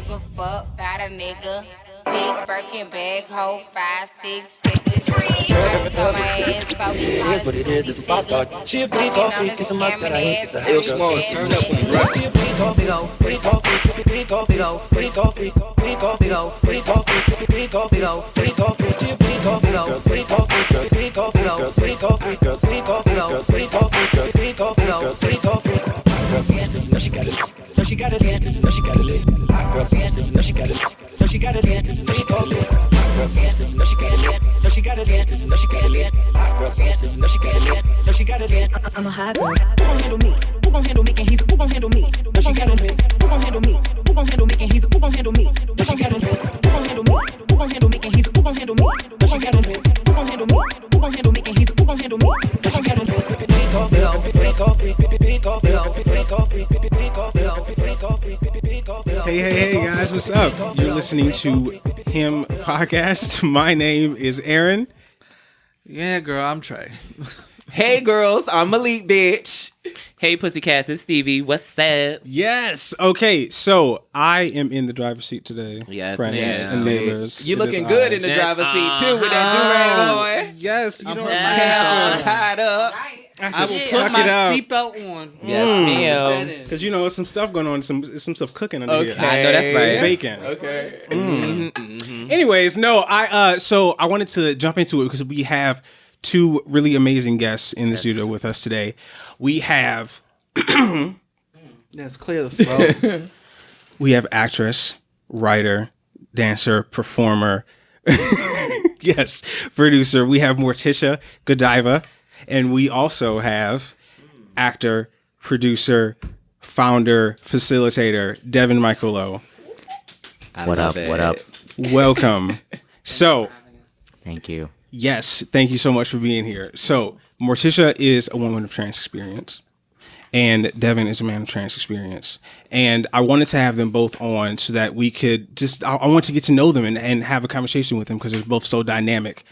give a fuck about a nigga. Big Birkin bag, hold 5, 6 figures. Here's what it is, this is a start. She a big off freak, it's a mouth that I hate, it's a hell small, it's turned up when you rock. She a big off freak, big off freak, big off freak, big off freak, big off freak, big off freak, big off freak, big off freak, big off freak, she a big off freak, girls, big off freak, girls, big off freak, girls, big off freak, girls, big off freak, girls, big off freak, girls, big off freak, girls, big off freak. No, she got it. No, she got it. No, she got it. Hot girl, no, she got it. No, she got it. No, she got it. No, she got it. No, she got it. No, she got it. Hot girl, no, she got it. No, she got it. I'm a hot girl. Who gon' handle me? Who gon' handle me? And he's who gon' handle me? No, she got it. Who gon' handle me? Who gon' handle me? And he's who gon' handle me? No, she got it. Who gon' handle me? Who gon' handle me? And he's who gon' handle me? No, she got it. Who gon' handle me? Who gon' handle me? And he's who gon' handle me? No, she got it. Big off, big off, big off, big off, big off, big off, big off, big off, big off, big off. Hey guys, what's up? You're listening to Him Podcast. My name is Aaron. Yeah, girl, I'm Trey. Hey girls, I'm Malik, bitch. Hey pussycats, it's Stevie. What's up? Yes. Okay, so I am in the driver's seat today. Yes, friends ma'am. and neighbors. You It looking is good I. in the driver's seat too with that do-rag on. Yes, you I'm know putting my Hair on. tied up. I will Suck put my it up. seatbelt on. Yes, ma'am. Because you know there's some stuff going on, some stuff cooking under here. I know that's right. It's bacon. Okay. Anyways, no, so I wanted to jump into it because we have two really amazing guests in the studio with us today. We have Let's clear the throat. we have actress, writer, dancer, performer, yes, producer. We have Morticia, Godiva, and we also have actor, producer, founder, facilitator, Devin Lowe. What up? What up? Welcome. So, Thank you. yes, thank you so much for being here. So, Morticia is a woman of trans experience, and Devin is a man of trans experience. And I wanted to have them both on so that we could just, I want to get to know them and have a conversation with them because they're both so dynamic.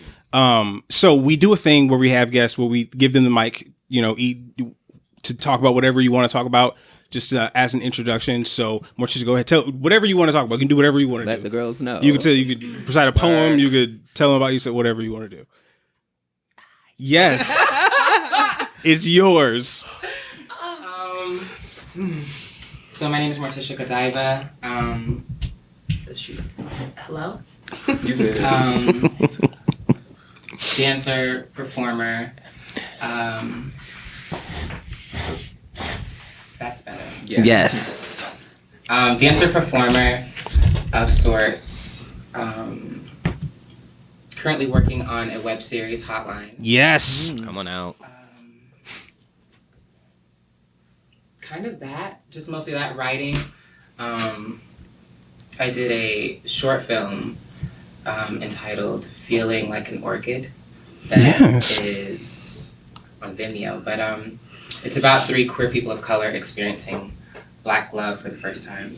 So we do a thing where we have guests where we give them the mic, to talk about whatever you want to talk about, just as an introduction. So Morticia, go ahead, tell whatever you want to talk about. You can do whatever you want to do. Let the girls know. You could recite a poem. You could tell them about you. Said whatever you want to do. Yes, it's yours. So my name is Morticia Godiva. Hello? You good. Dancer, performer. That's better. Yes. Dancer, performer of sorts. Currently working on a web series, Hotline. Yes. Come on out. Kind of that, just mostly that writing. I did a short film entitled Feeling Like an Orchid that is on Vimeo, but it's about 3 queer people of color experiencing Black love for the first time.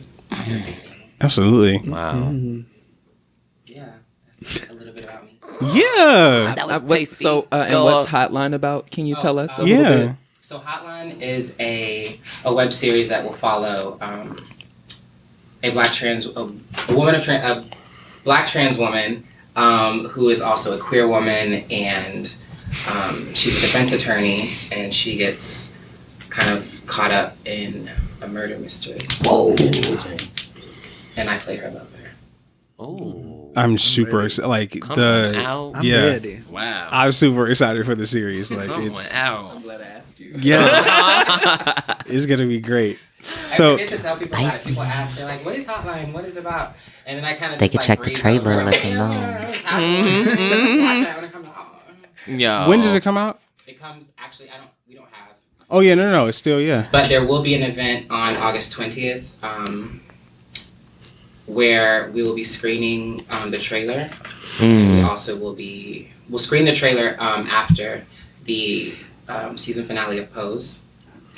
Absolutely. Wow. Yeah, that's a little bit about me. Yeah. That was What's Hotline about? Can you tell us a little bit? So Hotline is a web series that will follow a black trans woman who is also a queer woman, and she's a defense attorney, and she gets kind of caught up in a murder mystery. Whoa. And I play her lover. Oh. I'm super excited. Like out. I'm yeah. ready. Wow. I'm super excited for the series. Like it's out. I'm glad I asked you. yeah, it's gonna be great. So I forget to tell people about it. People ask, they're like, "What is Hotline? What is it about?" And then I kind of They could check the trailer, let them know. Watch that when it comes out. Yeah. when does it come out? It comes actually. We don't have. Oh yeah, no, it's still But there will be an event on August 20th where we will be screening the trailer. And we also we'll screen the trailer after the season finale of Pose.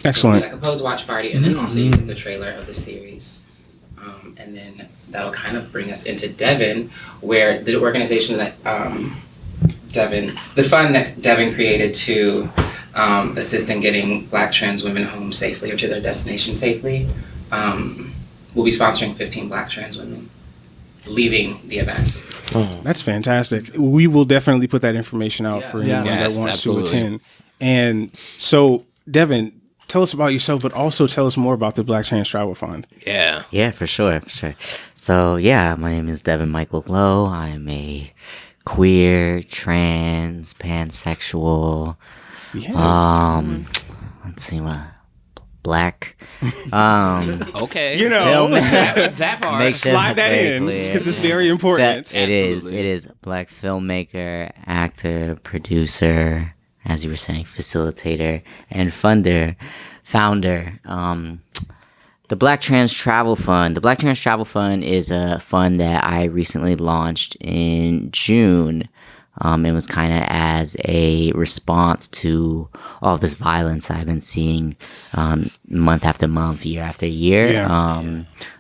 Excellent. So it'll be like a Pose watch party, and then also you get the trailer of the series. And then that'll kind of bring us into Devin, where the organization that the fund that Devin created to assist in getting Black trans women home safely or to their destination safely, we'll be sponsoring 15 Black trans women leaving the event. That's fantastic. We will definitely put that information out for anyone that wants to attend. And so, Devin, tell us about yourself, but also tell us more about the Black Trans Travel Fund. Yeah, for sure. So, my name is Devin Michael Lowe. I'm a queer, trans, pansexual, let's see what, Black, okay, you know, that part. Slide that in because it's very important. It is Black filmmaker, actor, producer, as you were saying, facilitator and founder. The Black Trans Travel Fund. The Black Trans Travel Fund is a fund that I recently launched in June. It was kind of as a response to all this violence I've been seeing month after month, year after year,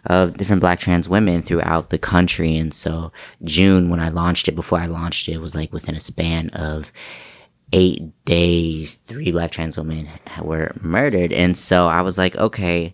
of different Black trans women throughout the country. And so June, when I launched it, before I launched it, was like within a span of 8 days, 3 Black trans women were murdered. And so I was like, okay,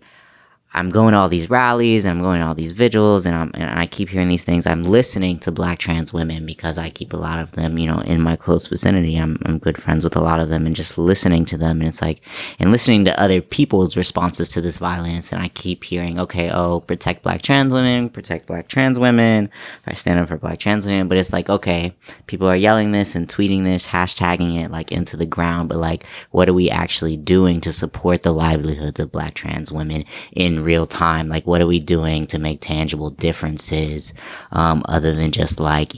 I'm going to all these rallies and I'm going to all these vigils and I keep hearing these things. I'm listening to Black trans women because I keep a lot of them, in my close vicinity. I'm good friends with a lot of them, and just listening to them. And it's like, and listening to other people's responses to this violence. And I keep hearing, okay, protect Black trans women, protect Black trans women. I stand up for Black trans women. But it's like, okay, people are yelling this and tweeting this, hashtagging it like into the ground. But like, what are we actually doing to support the livelihoods of Black trans women in real time? Like, what are we doing to make tangible differences other than just like,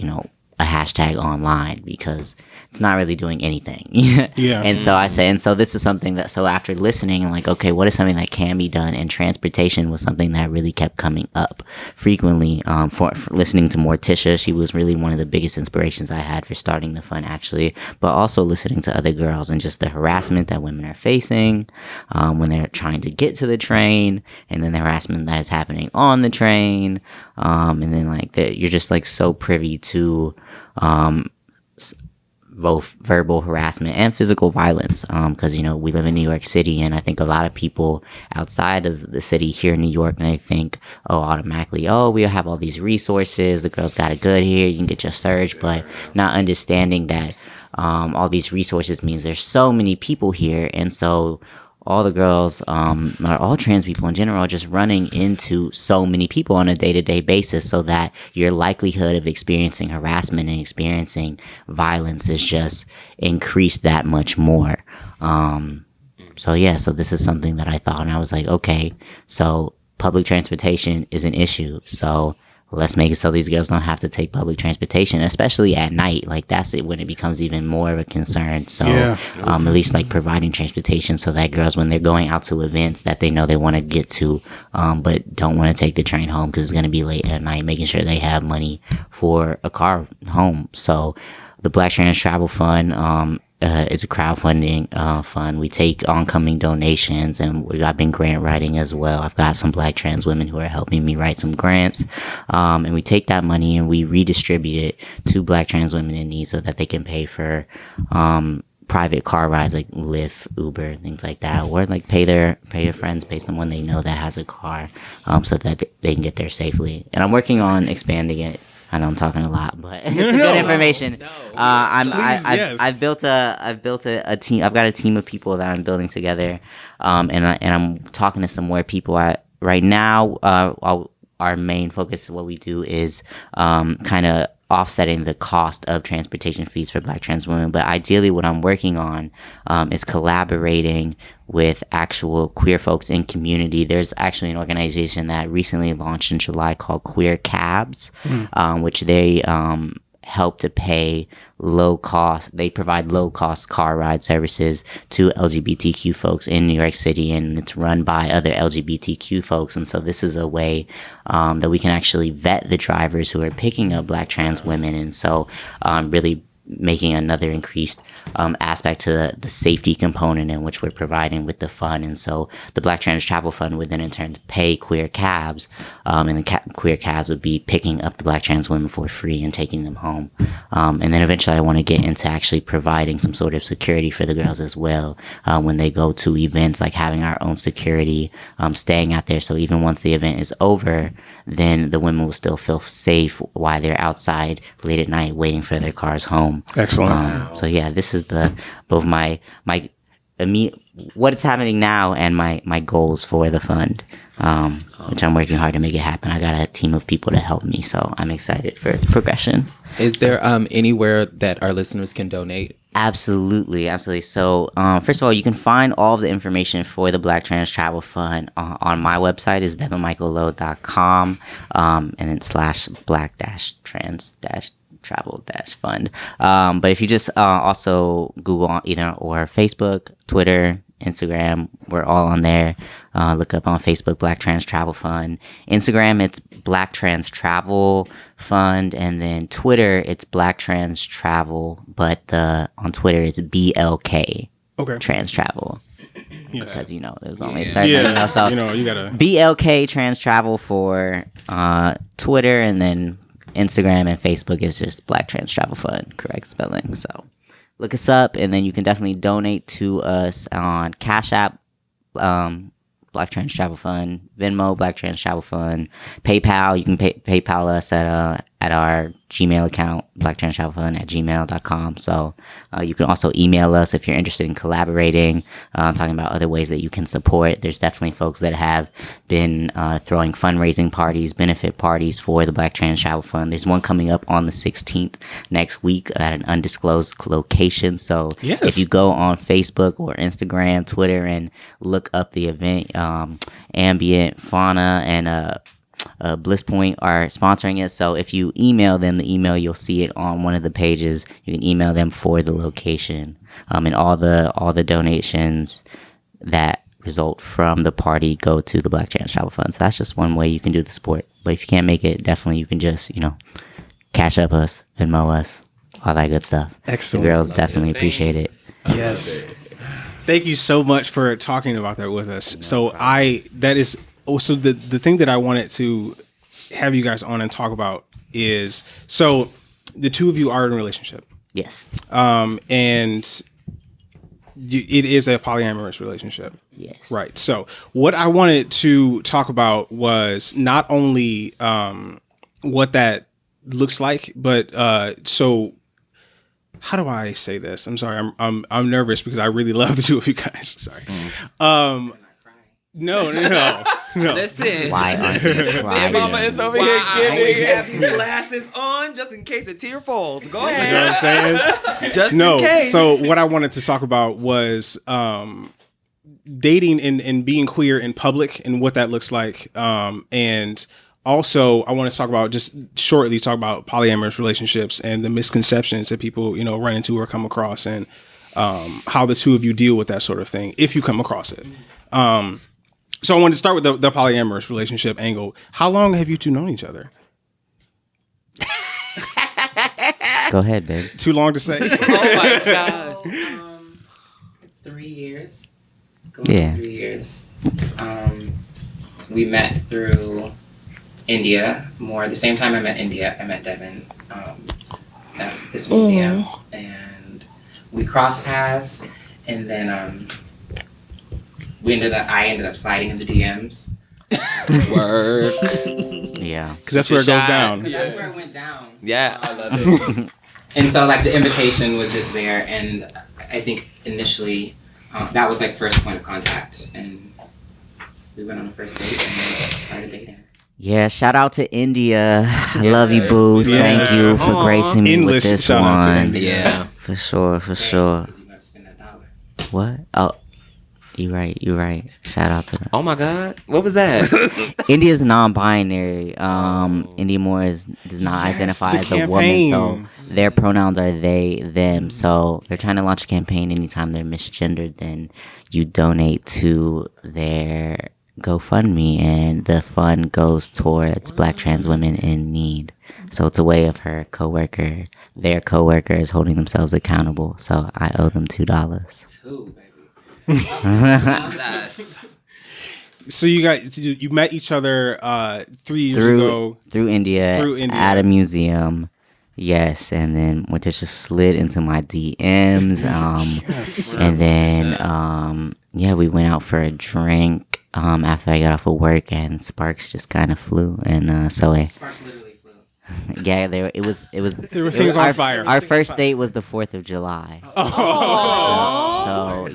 a hashtag online, because it's not really doing anything. And so I say, and so this is something that, so after listening and like, okay, what is something that can be done? And transportation was something that really kept coming up frequently for listening to Morticia. She was really one of the biggest inspirations I had for starting the fund, actually, but also listening to other girls and just the harassment that women are facing when they're trying to get to the train, and then the harassment that is happening on the train. And then like you're just like so privy to both verbal harassment and physical violence, because we live in New York City, and I think a lot of people outside of the city here in New York, and they think automatically, we have all these resources, the girls got it good here, you can get your surge, but not understanding that all these resources means there's so many people here, and so all the girls, or all trans people in general, are just running into so many people on a day-to-day basis, so that your likelihood of experiencing harassment and experiencing violence is just increased that much more. So this is something that I thought, and I was like, okay, so public transportation is an issue, so let's make it so these girls don't have to take public transportation, especially at night. Like, that's it when it becomes even more of a concern. So at least like providing transportation so that girls, when they're going out to events that they know they want to get to, but don't want to take the train home because it's going to be late at night, making sure they have money for a car home. So the Black Trans Travel Fund is a crowdfunding fund. We take oncoming donations, and I've been grant writing as well. I've got some Black trans women who are helping me write some grants, and we take that money and we redistribute it to Black trans women in need so that they can pay for private car rides like Lyft, Uber, things like that, or like pay their friends, pay someone they know that has a car, so that they can get there safely. And I'm working on expanding it. I know I'm talking a lot, but it's good information. I've built a team. I've got a team of people that I'm building together, and I'm talking to some more people. Right now, our main focus of what we do is kind of offsetting the cost of transportation fees for Black trans women. But ideally, what I'm working on is collaborating with actual queer folks in community. There's actually an organization that recently launched in July called Queer Cabs, which they help to pay they provide low cost car ride services to LGBTQ folks in New York City, and it's run by other LGBTQ folks. And so this is a way that we can actually vet the drivers who are picking up Black trans women, and so really making another increased aspect to the safety component in which we're providing with the fund. And so the Black Trans Travel Fund would then in turn pay queer cabs, and the queer cabs would be picking up the Black trans women for free and taking them home. And then eventually I want to get into actually providing some sort of security for the girls as well, when they go to events, like having our own security, staying out there. So even once the event is over, then the women will still feel safe while they're outside late at night waiting for their cars home. Excellent. So yeah, this is both my what it's happening now and my goals for the fund, which I'm working hard to make it happen. I got a team of people to help me, so I'm excited for its progression. Is there anywhere that our listeners can donate? Absolutely. So, first of all, you can find all of the information for the Black Trans Travel Fund on my website is devinmichaellowe.com, and then /black-trans-travel-fund. But if you just also Google either or Facebook, Twitter, Instagram, we're all on there. Look up on Facebook, Black Trans Travel Fund. Instagram, it's Black Trans Travel Fund, and then Twitter, it's Black Trans Travel, but on Twitter, it's BLK Trans Travel. Because there's only a certain so you gotta BLK Trans Travel for Twitter, and then Instagram and Facebook is just Black Trans Travel Fund, correct spelling. So look us up, and then you can definitely donate to us on Cash App, Black Trans Travel Fund, Venmo, Black Trans Travel Fund, PayPal. You can PayPal us at our Gmail account, blacktranstravelfund@gmail.com. So you can also email us if you're interested in collaborating, talking about other ways that you can support. There's definitely folks that have been throwing fundraising parties, benefit parties for the Black Trans Travel Fund. There's one coming up on the 16th next week at an undisclosed location. So if you go on Facebook or Instagram, Twitter, and look up the event, Ambient, Fauna, and Bliss Point are sponsoring it. So if you email them the email, you'll see it on one of the pages. You can email them for the location, and all the donations that result from the party go to the Black Trans Travel Fund. So that's just one way you can do the support. But if you can't make it, definitely you can just cash up us, Venmo us, all that good stuff. Excellent. The girls definitely appreciate it. Yes. Thank you so much for talking about that with us. So so the thing that I wanted to have you guys on and talk about is, so the two of you are in a relationship. Yes. And it is a polyamorous relationship. Yes. Right. So what I wanted to talk about was not only what that looks like, but so how do I say this? I'm sorry. I'm nervous because I really love the two of you guys. Sorry. No. Listen. Why aren't you crying? Mama is over here giving have these glasses on just in case a tear falls. Go ahead. You know what I'm saying? Just in case. So what I wanted to talk about was dating and being queer in public and what that looks like. And also I want to talk about polyamorous relationships and the misconceptions that people, run into or come across, and how the two of you deal with that sort of thing, if you come across it. So I wanted to start with the polyamorous relationship angle. How long have you two known each other? Go ahead, babe. Too long to say. Oh my God. 3 years. Yeah. 3 years. We met through India. The same time I met India, I met Devin at this museum, and we crossed paths, and then I ended up sliding in the DMs. Work. Yeah. Because that's where it goes down. That's where it went down. Yeah. I love it. And so the invitation was just there, and I think initially that was first point of contact, and we went on a first date and started dating. Yeah, shout out to India. I love you, boo. Yeah. Thank you for gracing me Endless with this shout out to one. India. Yeah. For sure. You gotta spend that $1. What? Oh, you're right. Shout out to them. Oh my God. What was that? India's non-binary. India Moore does not identify the as a woman, campaign. so their pronouns are they, them. So they're trying to launch a campaign. Anytime they're misgendered, then you donate to their GoFundMe, and the fund goes towards Black trans women in need. So it's a way of their coworker is holding themselves accountable. So I owe them $2. Two, baby. Jesus. So you met each other 3 years ago through India at a museum. Yes, and then Morticia slid into my DMs. Yes. And then we went out for a drink after I got off of work, and sparks just kind of flew, and Sparks literally flew. Yeah, there were things on fire. Our first date was the 4th of July. So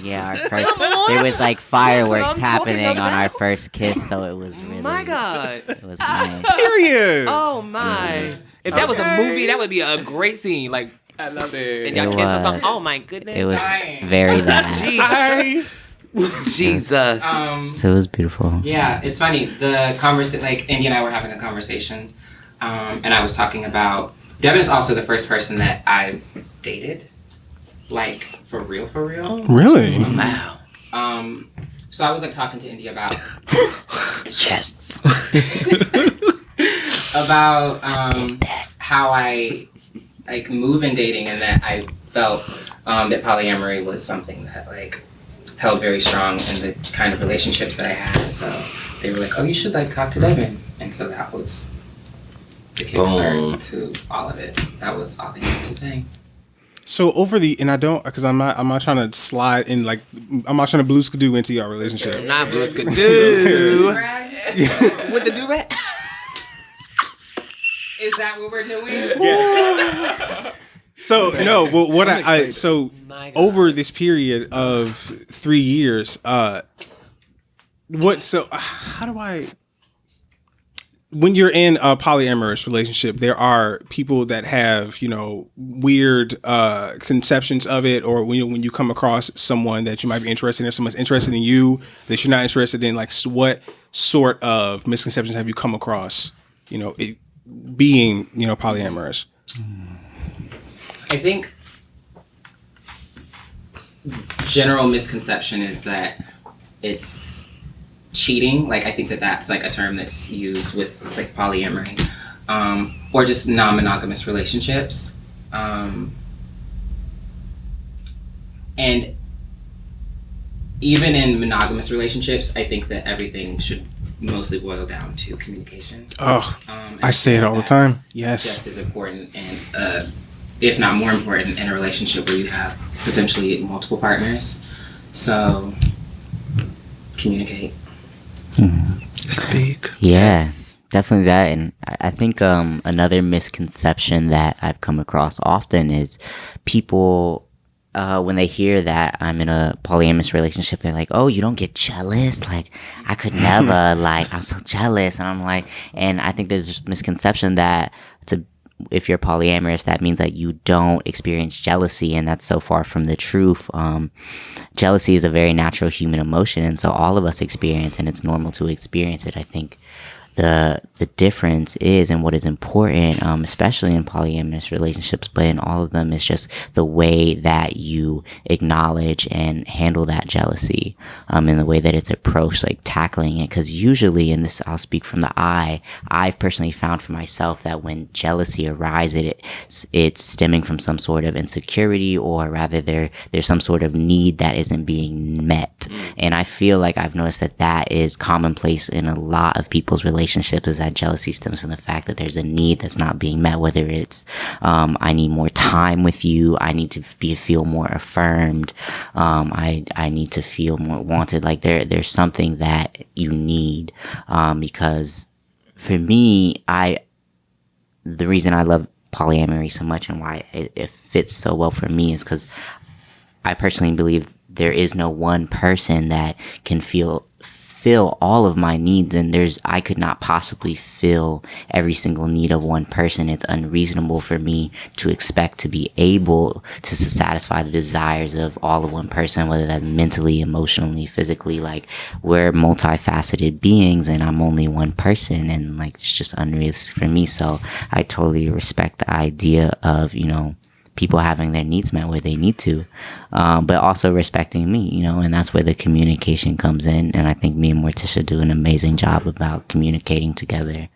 there was like fireworks happening on our first kiss, so it was really it was nice. Period. Oh my. If that was a movie, that would be a great scene. Like, I love it. And y'all kiss or something. Oh my goodness. It was very that. Jesus. So it was beautiful. Yeah, it's funny. The conversation, like Indy and I were having a conversation, and I was talking about Devin is also the first person that I dated, like for real. Really? Wow. So I was like talking to Indy about Yes. about how I like move in dating, and that I felt that polyamory was something that like held very strong in the kind of relationships that I had. So they were like, "Oh, you should like talk to Devin," and so that was the kickstart to all of it. That was all they needed to say. So I'm not trying to slide in, like, I'm not trying to blue skidoo into your relationship. Not blue skidoo. With the do-rag? Is that what we're doing? Yes. So no, well, what over this period of 3 years, how do I? When you're in a polyamorous relationship, there are people that have, weird conceptions of it, or when you come across someone that you might be interested in, or someone's interested in you that you're not interested in, like what sort of misconceptions have you come across, being, polyamorous? I think general misconception is that it's cheating. Like, I think that's like a term that's used with like polyamory, or just non-monogamous relationships. And even in monogamous relationships, I think that everything should mostly boil down to communication. Oh, I say it all the time. Yes. Just as important, and if not more important, in a relationship where you have potentially multiple partners. So, communicate. Speak. Yeah, definitely that. And I think another misconception that I've come across often is people, when they hear that I'm in a polyamorous relationship, they're like, "Oh, you don't get jealous? Like, I could never. Like, I'm so jealous." And I'm like, and I think there's this misconception that if you're polyamorous, that means that you don't experience jealousy, and that's so far from the truth. Jealousy is a very natural human emotion, and so all of us experience, and it's normal to experience it. I think the difference is, and what is important, especially in polyamorous relationships, but in all of them, is just the way that you acknowledge and handle that jealousy, in the way that it's approached, like tackling it. Because usually, and this I'll speak from the I've personally found for myself that when jealousy arises, it's stemming from some sort of insecurity, or rather there's some sort of need that isn't being met. And I feel like I've noticed that is commonplace in a lot of people's relationships, is that jealousy stems from the fact that there's a need that's not being met, whether it's I need more time with you, I need to feel more affirmed, I need to feel more wanted. Like there's something that you need, because for me, the reason I love polyamory so much and why it fits so well for me is because I personally believe there is no one person that can fill all of my needs, and I could not possibly fill every single need of one person. It's unreasonable for me to expect to be able to satisfy the desires of all of one person, whether that's mentally, emotionally, physically. Like, we're multifaceted beings, and I'm only one person, and like it's just unrealistic for me. So I totally respect the idea of people having their needs met where they need to, but also respecting me, you know, and that's where the communication comes in. And I think me and Morticia do an amazing job about communicating together.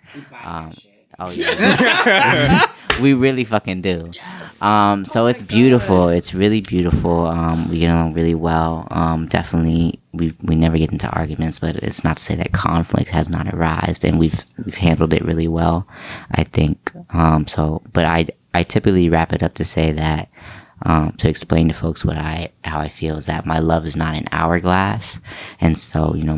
Oh yeah, we really fucking do. So it's beautiful. It's really beautiful. We get along really well. Definitely, we never get into arguments, but it's not to say that conflict has not arisen, and we've handled it really well, I think. But I typically wrap it up to say that to explain to folks how I feel is that my love is not an hourglass, and so you know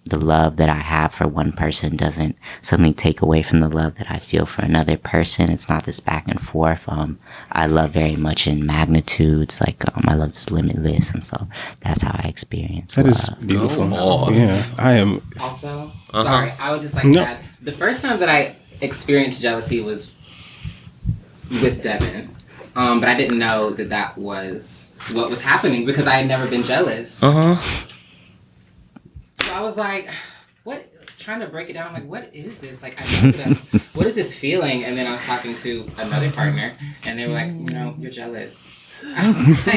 the love that I have for one person doesn't suddenly take away from the love that I feel for another person. It's not this back and forth. I love very much in magnitudes. Like my love is limitless, and so that's how I experience that love. is beautiful. Yeah, I am. Also, sorry, I would just like to add, the first time that I experienced jealousy was with Devin, but I didn't know that was what was happening because I had never been jealous. So I was like, what? Trying to break it down, like, what is this? Like, I know that, what is this feeling? And then I was talking to another partner, and they were like, you know, you're jealous. I was like,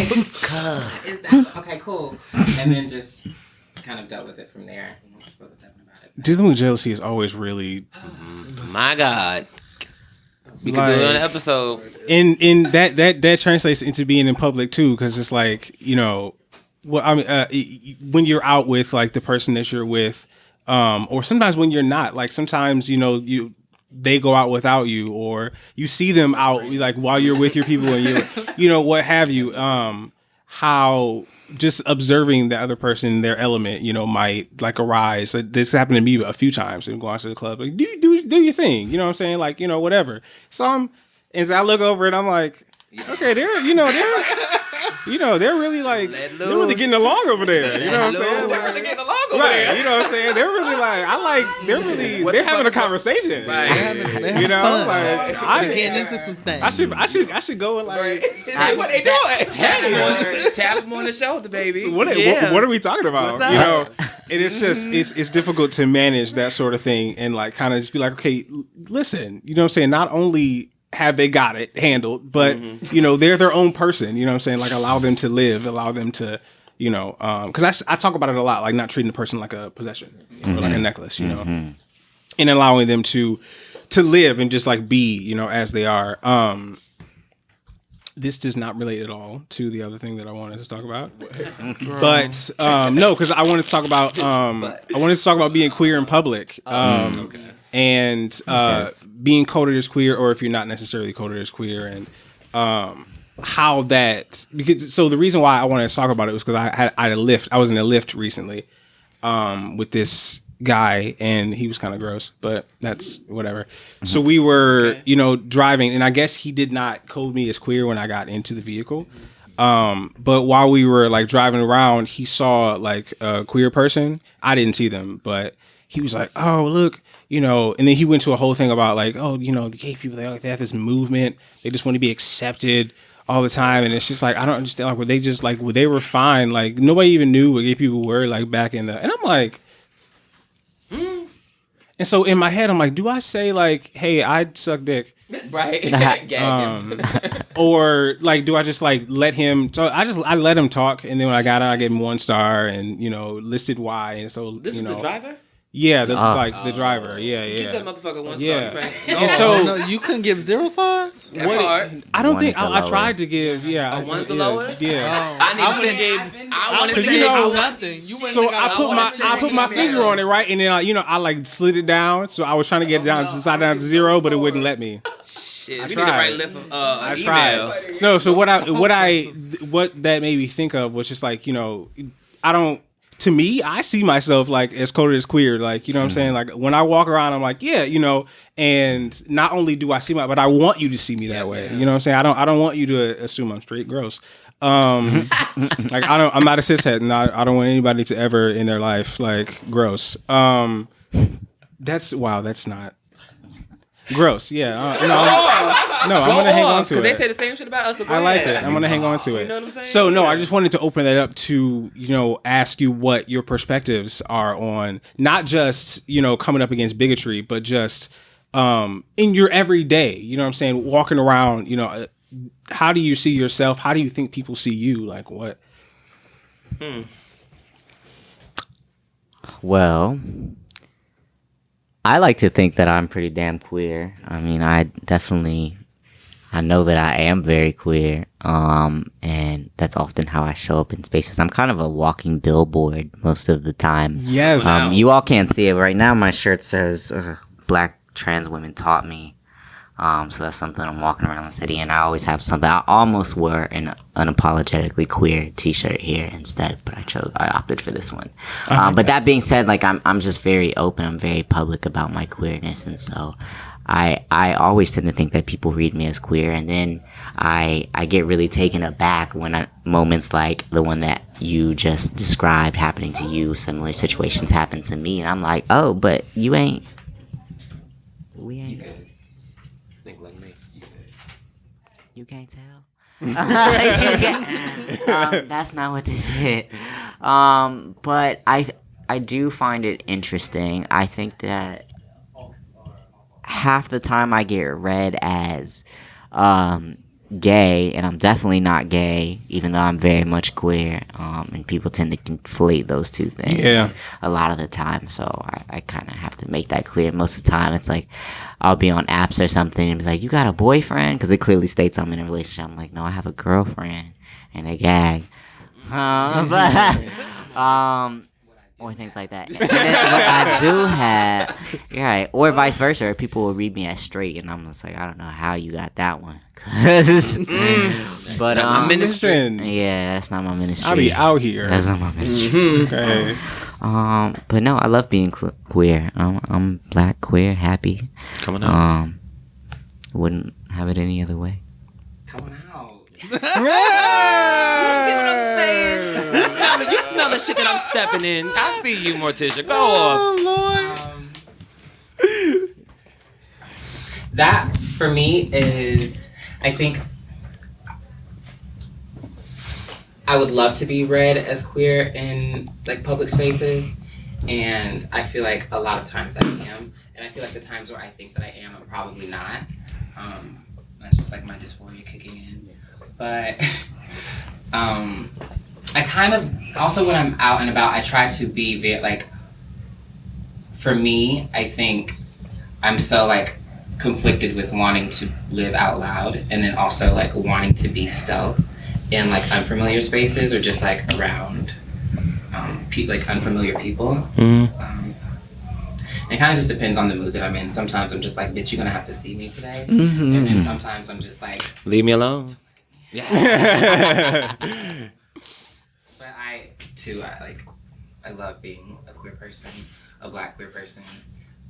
is that, okay, cool. And then just kind of dealt with it from there. I spoke with Devin about it. Dealing with jealousy is always really. My God. We could do it on an episode. In that translates into being in public too, because it's like, you know, well, I mean, when you're out with like the person that you're with, or sometimes when you're not, like sometimes, you know, they go out without you, or you see them out like while you're with your people and you know, what have you, how just observing the other person, their element, you know, might like arise. This happened to me a few times and going to the club, like, do your thing. You know what I'm saying? Like, you know, whatever. So as I look over it, I'm like, okay, they're really like, they're really getting along over there. You know what I'm saying? They're really getting along over there. You know what I'm saying? They're really like, they're having a conversation. Right. You know, fun. like They're getting into some things. I should go and like, What they doing? Tap them on the shoulder, baby. what are we talking about? You know, and it's just it's difficult to manage that sort of thing and like kind of just be like, okay, listen, you know what I'm saying? Not only have they got it handled, but you know, they're their own person, you know what I'm saying? Like allow them to live, allow them to, you know, because I talk about it a lot, like not treating the person like a possession or like a necklace, you know, and allowing them to live and just like be, you know, as they are. This does not relate at all to the other thing that I wanted to talk about, but no, because I wanted to talk about being queer in public. And being coded as queer, or if you're not necessarily coded as queer, and how that, because so the reason why I wanted to talk about it was because I was in a lift recently with this guy, and he was kind of gross, but that's whatever. So we were, you know, driving, and I guess he did not code me as queer when I got into the vehicle. But while we were like driving around, he saw like a queer person. I didn't see them, but he was like, oh, look, you know, and then he went to a whole thing about like, oh, you know, the gay people, they have this movement. They just want to be accepted all the time. And it's just like, I don't understand. Like, were they just like, they were fine. Like, nobody even knew what gay people were like back in the, and I'm like, And so in my head, I'm like, do I say like, hey, I'd suck dick? Right. Or like, do I just like let him? So I let him talk, and then when I got out, I gave him 1 star, and you know, listed why, and so this you is know, the driver. Yeah, the driver. Yeah. Give that motherfucker 1 star. Yeah. No, so no, you couldn't give 0 stars. I don't think I tried to give. Yeah, one's the lowest. Yeah. I want to Because say you know nothing. So I put my finger on it, right, and then I like slid it down. So I was trying to get it down, slide down to 0, but it wouldn't let me. Shit, we need to write lift an I email. tried. No, so what that made me think of was just like, you know, to me, I see myself like as coded as queer, like, you know what I'm saying? Like when I walk around, I'm like, yeah, you know, and not only do I see but I want you to see me that way. You know what I'm saying? I don't want you to assume I'm straight gross. Like I'm not a cishet, and I don't want anybody to ever in their life like gross. That's not gross. Yeah. No, I'm gonna hang on to it. Because they say the same shit about us. So I like it. I'm gonna hang on to it. You know what I'm saying? So no, I just wanted to open that up to, you know, ask you what your perspectives are on not just, you know, coming up against bigotry, but just in your everyday. You know what I'm saying? Walking around, you know, how do you see yourself? How do you think people see you? Like what? Well, I like to think that I'm pretty damn queer. I mean, I know that I am very queer, and that's often how I show up in spaces. I'm kind of a walking billboard most of the time. Yes. You all can't see it right now. My shirt says Black Trans Women Taught Me. So that's something I'm walking around the city, and I always have something. I almost wore an unapologetically queer t-shirt here instead, but I opted for this one. But that being said, like I'm just very open. I'm very public about my queerness, and so I always tend to think that people read me as queer, and then I get really taken aback when moments like the one that you just described happening to you, similar situations happen to me, and I'm like, oh, but we ain't. Think like me. You can't tell. That's not what this is. But I do find it interesting. I think that half the time I get read as gay, and I'm definitely not gay, even though I'm very much queer. And people tend to conflate those two things a lot of the time. So I kind of have to make that clear. Most of the time, it's like I'll be on apps or something and be like, "You got a boyfriend?" Because it clearly states I'm in a relationship. I'm like, "No, I have a girlfriend," and a gag. Or things like that. And then what I do have, right, or vice versa, or people will read me as straight, and I'm just like, I don't know how you got that one. But not my ministry. Yeah, that's not my ministry. I'll be out here. That's not my ministry. Okay. But no, I love being queer. I'm Black, queer, happy. Coming out. Wouldn't have it any other way. Coming out. You see what I'm saying? You smell the shit that I'm stepping in. I see you, Morticia. Go off. Lord. That for me is, I think, I would love to be read as queer in like public spaces, and I feel like a lot of times I am, and I feel like the times where I think that I am, I'm probably not. That's just like my dysphoria kicking in, but I kind of also, when I'm out and about, I try to be very, like, for me, I think I'm so like conflicted with wanting to live out loud and then also like wanting to be stealth in like unfamiliar spaces or just like around like unfamiliar people. It kind of just depends on the mood that I'm in. Sometimes I'm just like, bitch, you're gonna have to see me today. And then sometimes I'm just like, leave me alone. Yeah. But I love being a queer person, a Black queer person,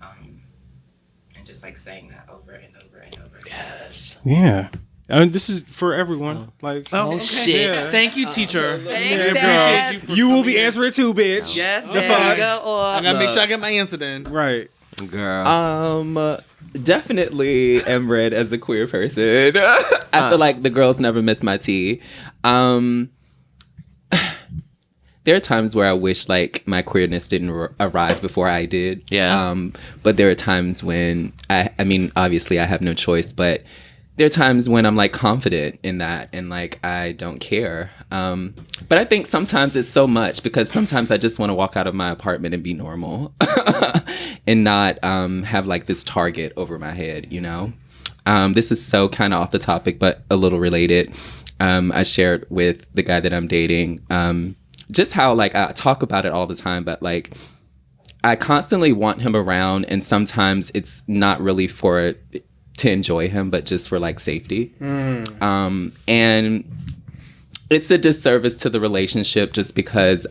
and just like saying that over and over and over again. Yes. Yeah. I mean, this is for everyone. Like, okay. Shit. Yeah. Thank you, teacher. Thanks, you will be answering too, bitch. Yes, The there fuck? you go. I gotta make sure I get my answer then. Right. Girl. Definitely am read as a queer person. I feel like the girls never miss my tea. There are times where I wish like my queerness didn't arrive before I did. Yeah. But there are times when I mean, obviously I have no choice, but there are times when I'm like confident in that and like I don't care. But I think sometimes it's so much because sometimes I just want to walk out of my apartment and be normal and not have like this target over my head, you know? This is so kind of off the topic, but a little related. I shared with the guy that I'm dating just how like I talk about it all the time, but like I constantly want him around and sometimes it's not really to enjoy him, but just for like safety. And it's a disservice to the relationship just because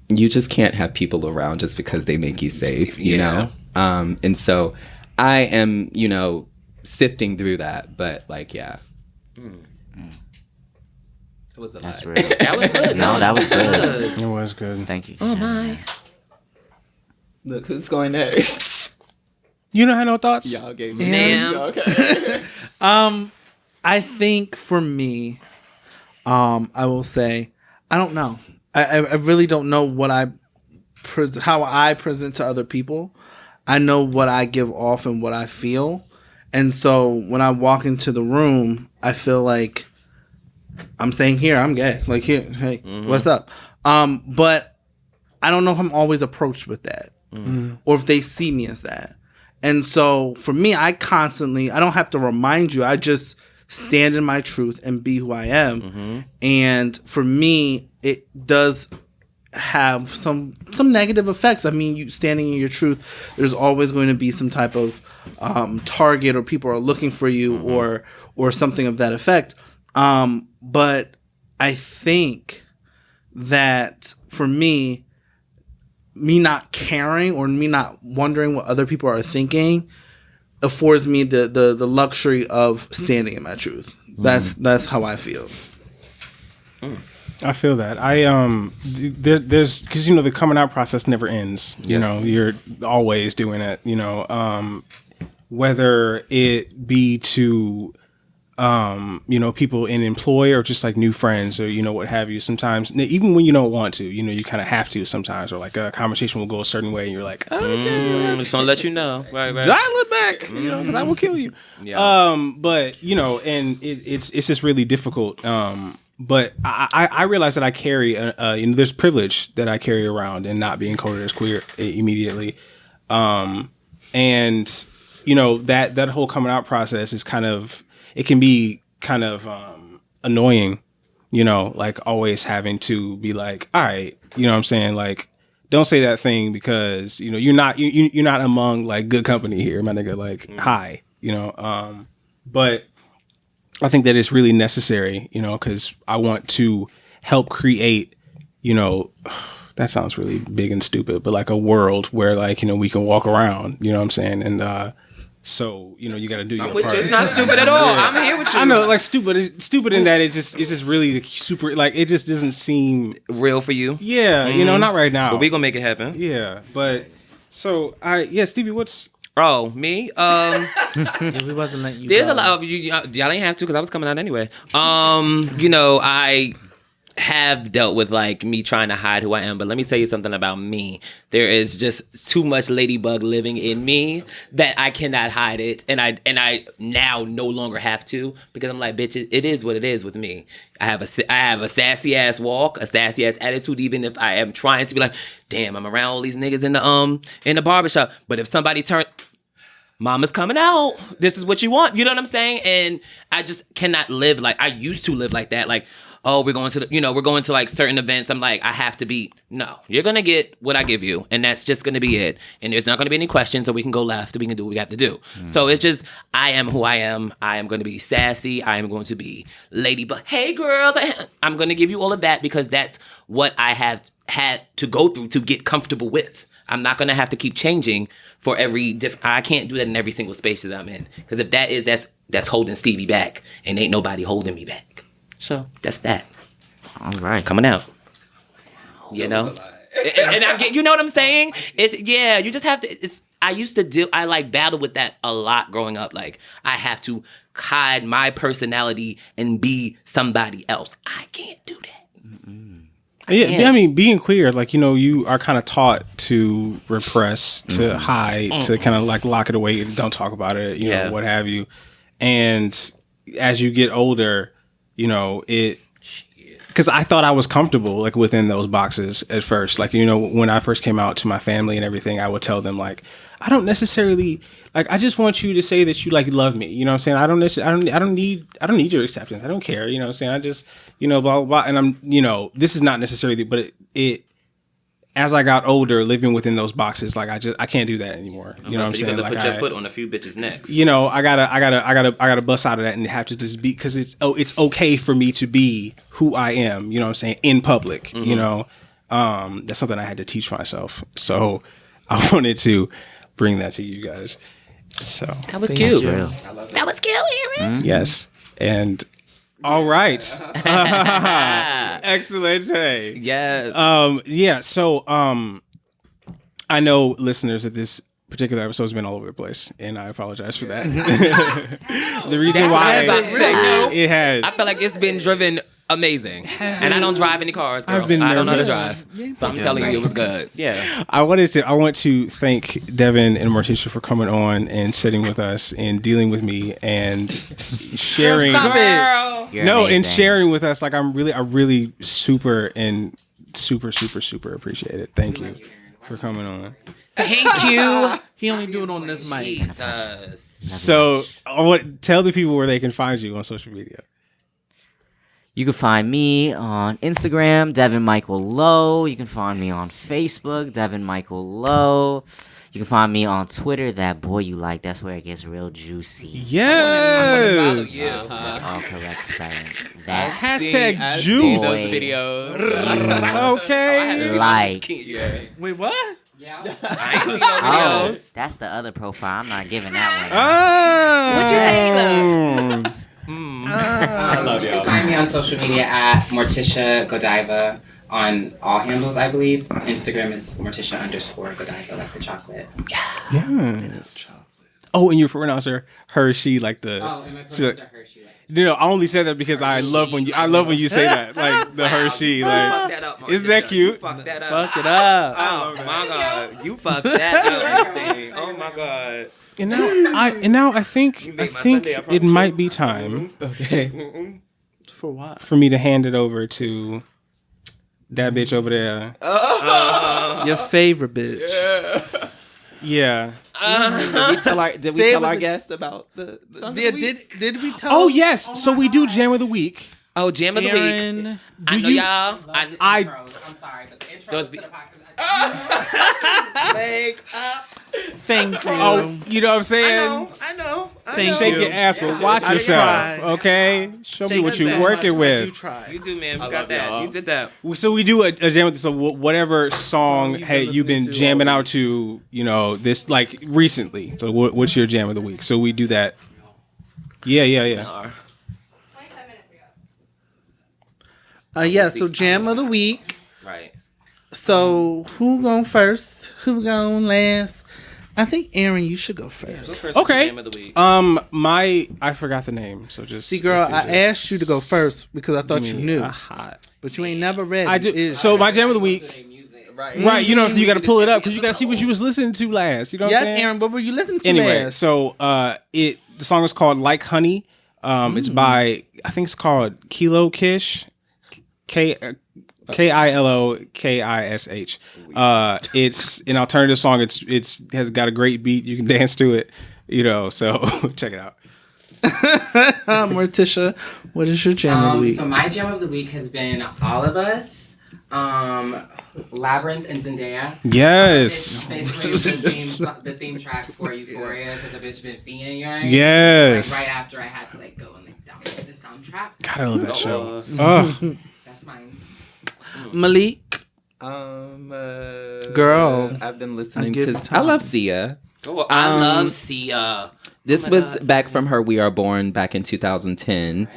you just can't have people around just because they make you safe, you know? And so I am, you know, sifting through that, but like, yeah. That was a That's lot. real. That was good. No, that was good. It was good. Thank you. Oh my. Look, who's going next? You don't have no thoughts? Y'all gave me Damn. Okay. I think for me, I will say, I don't know. I really don't know what how I present to other people. I know what I give off and what I feel. And so when I walk into the room, I feel like I'm saying, here, I'm gay. Like, here, hey, what's up? But I don't know if I'm always approached with that or if they see me as that. And so for me, I don't have to remind you. I just stand in my truth and be who I am. And for me, it does have some negative effects. I mean, you standing in your truth, there's always going to be some type of target, or people are looking for you, or something of that effect. But I think that for me not caring or me not wondering what other people are thinking affords me the luxury of standing in my truth. That's how I feel. I feel that. There's because the coming out process never ends. You're always doing it. Whether it be to people in employ or just like new friends or what have you. Sometimes even when you don't want to, you kind of have to sometimes, or like a conversation will go a certain way and you're like, okay, just gonna let you know, right. Dial it back, because I will kill you. But and it's just really difficult. But I realize that I carry there's privilege that I carry around in not being coded as queer immediately, and that whole coming out process is it can be kind of annoying, like always having to be like, all right, what I'm saying, like, don't say that thing because you're not among like good company here, my nigga. Like, hi, but I think that it's really necessary, because I want to help create, that sounds really big and stupid, but like a world where like, we can walk around, what I'm saying? And so, you got to do your part. It's not stupid at all. I'm here with you. I know, like stupid in that it's just really super, like it just doesn't seem real for you. Yeah, not right now. But we gonna make it happen. Yeah, but so Stevie, what's... Oh, me? We wasn't letting you There's go. a lot of you. Y'all ain't have to because I was coming out anyway. I have dealt with like me trying to hide who I am, but let me tell you something about me. There is just too much ladybug living in me that I cannot hide it, and I now no longer have to, because I'm like, bitch, it is what it is with me. I have a sassy ass walk, a sassy ass attitude, even if I am trying to be like, damn, I'm around all these niggas in the barbershop. But if somebody Mama's coming out, this is what you want. You know what I'm saying? And I just cannot live like I used to live like that. Like, oh, we're going to like certain events. I'm like, I have to be, no, you're going to get what I give you. And that's just going to be it. And there's not going to be any questions, so we can go left and we can do what we have to do. So it's just, I am who I am. I am going to be sassy. I am going to be lady, but hey girls, I'm going to give you all of that because that's what I have had to go through to get comfortable with. I'm not going to have to keep changing for I can't do that in every single space that I'm in. Because if that is, that's holding Stevie back. And ain't nobody holding me back. So that's that. All right. Coming out. And I get, you know what I'm saying? You just have to, I like battle with that a lot growing up. Like, I have to hide my personality and be somebody else. I can't do that. Yeah, I mean, being queer, like, you are kind of taught to repress, to hide, to kind of like lock it away, don't talk about it, you know, what have you. And as you get older, because I thought I was comfortable like within those boxes at first. Like, when I first came out to my family and everything, I would tell them like, I don't necessarily like, I just want you to say that you like love me. You know what I'm saying? I don't need your acceptance. I don't care. You know what I'm saying? I just, blah, blah, blah. And I'm, this is not necessarily, but it as I got older, living within those boxes, like I can't do that anymore. You know what I'm saying? You gotta like put your foot on a few bitches' necks. I gotta bust out of that and have to just be, because it's okay for me to be who I am. You know what I'm saying? In public, that's something I had to teach myself. So I wanted to bring that to you guys. So that was cute. That was cute, Aaron. Yes, and all right. Excellent. Yes. So I know, listeners, that this particular episode has been all over the place, and I apologize for that. The reason why it has, I feel like it's been driven amazing. And I don't drive any cars, girl. I've been I don't know how to nervous. drive. So I'm telling you, it was good. Yeah. I want to thank Devin and Morticia for coming on and sitting with us and dealing with me and sharing. Stop it. You're No, amazing. and sharing with us. Like I really super appreciate it. Thank you for coming on. Thank you. He only do it on this mic. Jesus. So, tell the people where they can find you on social media. You can find me on Instagram, Devin Michael Lowe. You can find me on Facebook, Devin Michael Lowe. You can find me on Twitter, that boy you like. That's where it gets real juicy. Yes. That's all correct spelling. That Hashtag I've juice. seen those videos. Okay. like. Wait, what? I ain't seen no videos. Oh, that's the other profile. I'm not giving that one. What you say? I love You y'all. can find me on social media at Morticia Godiva on all handles, I believe. Instagram is Morticia_Godiva, like the chocolate. Yes. Oh, and you pronounce her, she, like the. Oh, and my she, pronouns are Hershey. you know, I only say that because I love when you say that, like the Hershey, like. That up, Isn't that cute? You fucked that up. Fuck it up. Oh my god, you fucked that up, this thing. Oh my god. And now I think made my Sunday, I it promise might you. be time Okay. For what? for me to hand it over to that bitch over there. Your favorite bitch. Yeah. Did we tell our guest about the song of the Yeah, week? did we tell? Oh yes. So we do Jam of the Week. Oh, jam of the week. Aaron. I know you- y'all. I I'm sorry, but the intro Those to be- the podcast. Thank you. Oh, you know what I'm saying? I know. Thank Shake you. your ass, but watch I yourself, tried. okay? Show me Thank what you you're so working much. I do with. try. You do, man. We I got love that. y'all. You did that. So we do a jam with so whatever song you've been hey you've been listening to jamming all out to, you know, this like recently. So what's your jam of the week? So we do that. Yeah. Yeah, so jam of the week. Right. So who going first? Who going last? I think Aaron, you should go first. Okay. Jam of the week. I forgot the name. So just See, girl, if you I just asked you to go first because I thought give you me knew, a hot. but you ain't never read. I do. So my jam of the week. Right, you know, so you got to pull it up because you got to see what you was listening to last. You know what Yes, I'm saying? Aaron, what were you listening to Anyway, last? so the song is called Like Honey. It's by I think it's called Kilo Kish, KILOKISH. It's an alternative song. It's has got a great beat. You can dance to it. You know, so check it out. Morticia, what is your jam of the week? So my jam of the week has been All of Us, Labyrinth, and Zendaya. Yes. It's basically the theme track for Euphoria because the bitch been fiending, right? Yes. Like right after I had to like go and like download the soundtrack. God, I love that show. That's mine. Malik, girl, I've been listening give to. it time. I love Sia. Oh, I love Sia. This was back from her We Are Born back in 2010.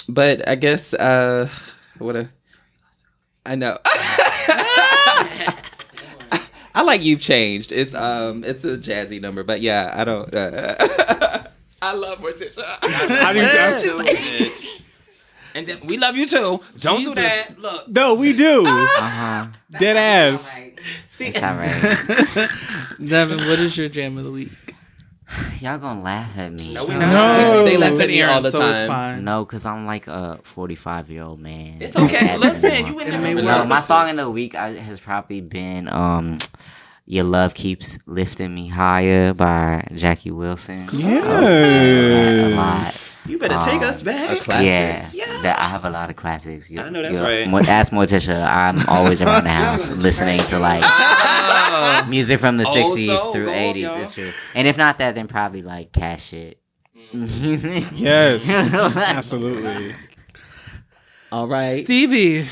But I guess I know. I like You've Changed. It's a jazzy number, but yeah, I don't. I love Morticia. How do you Bitch. And then, we love you too. Don't do that. Look. No, we do. Dead ass. Right. It's all right. Devin, what is your jam of the week? Y'all gonna laugh at me. No, we No. not. They laugh at me all the so time. it's fine. No, because I'm like a 45-year-old man. It's okay. At Listen, minimum. you in It the may middle. work. No, my song of the week has probably been Your Love Keeps Lifting Me Higher by Jackie Wilson. A lot. You better take us back. A classic. Yeah, I have a lot of classics. I know that's right. Ask Morticia. I'm always around the house listening to like music from the Oh, 60s so through go, 80s. y'all. It's true. And if not that, then probably like cash shit. Yes. Absolutely. All right. Stevie,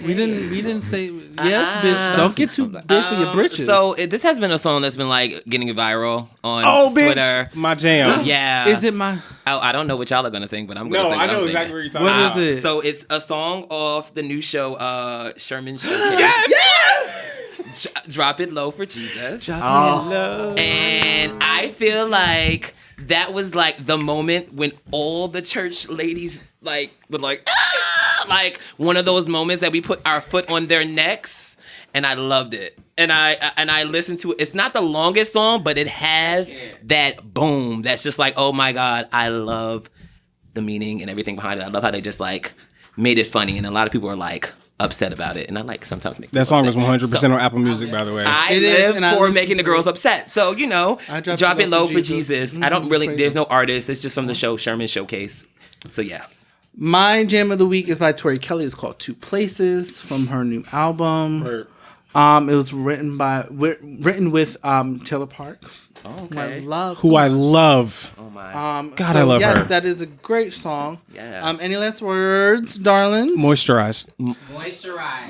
we didn't say yes, bitch. Don't get too big for your britches. So this has been a song that's been like getting viral on Oh, bitch. Twitter. My jam. Yeah. is it my? I don't know what y'all are gonna think, but I'm gonna No, say what I know I'm exactly what thinking. you're talking What about. is it? So it's a song off the new show, Sherman Showcase. Yes! Drop It Low for Jesus. Oh. And I feel like that was like the moment when all the church ladies like would like, ah! Like one of those moments that we put our foot on their necks, and I loved it. And I listened to it. It's not the longest song, but it has that boom. That's just like, oh my God, I love the meaning and everything behind it. I love how they just like made it funny, and a lot of people are like upset about it, and I like sometimes make that song is 100% so, on Apple Music, by the way. I live for making the girls upset. So drop it low for Jesus. I don't really. There's no artist. It's just from the show Sherman Showcase. So yeah. My jam of the week is by Tori Kelly. It's called Two Places from her new album. It was written with Taylor Park. Oh, okay. Who I love. Oh my. God, I love her. That is a great song. Yeah. Any last words, darlings? Moisturize.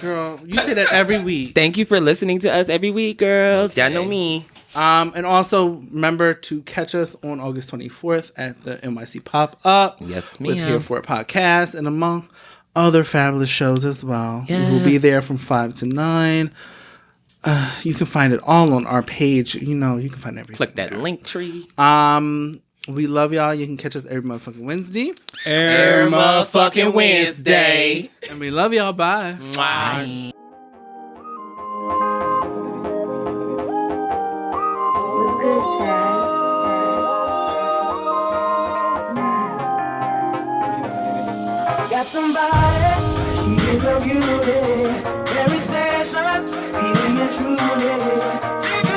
Girl, you say that every week. Thank you for listening to us every week, girls. Y'all know me. And also remember to catch us on August 24th at the NYC Pop-Up. Yes, ma'am. With Here For It Podcast and among other fabulous shows as well. Yes. We'll be there from 5 to 9. You can find it all on our page. You can find everything. Click that link tree. We love y'all. You can catch us every motherfucking Wednesday. Every motherfucking Wednesday. And we love y'all. Bye. Bye. Got somebody, she is a beauty, very special, feeling intruded.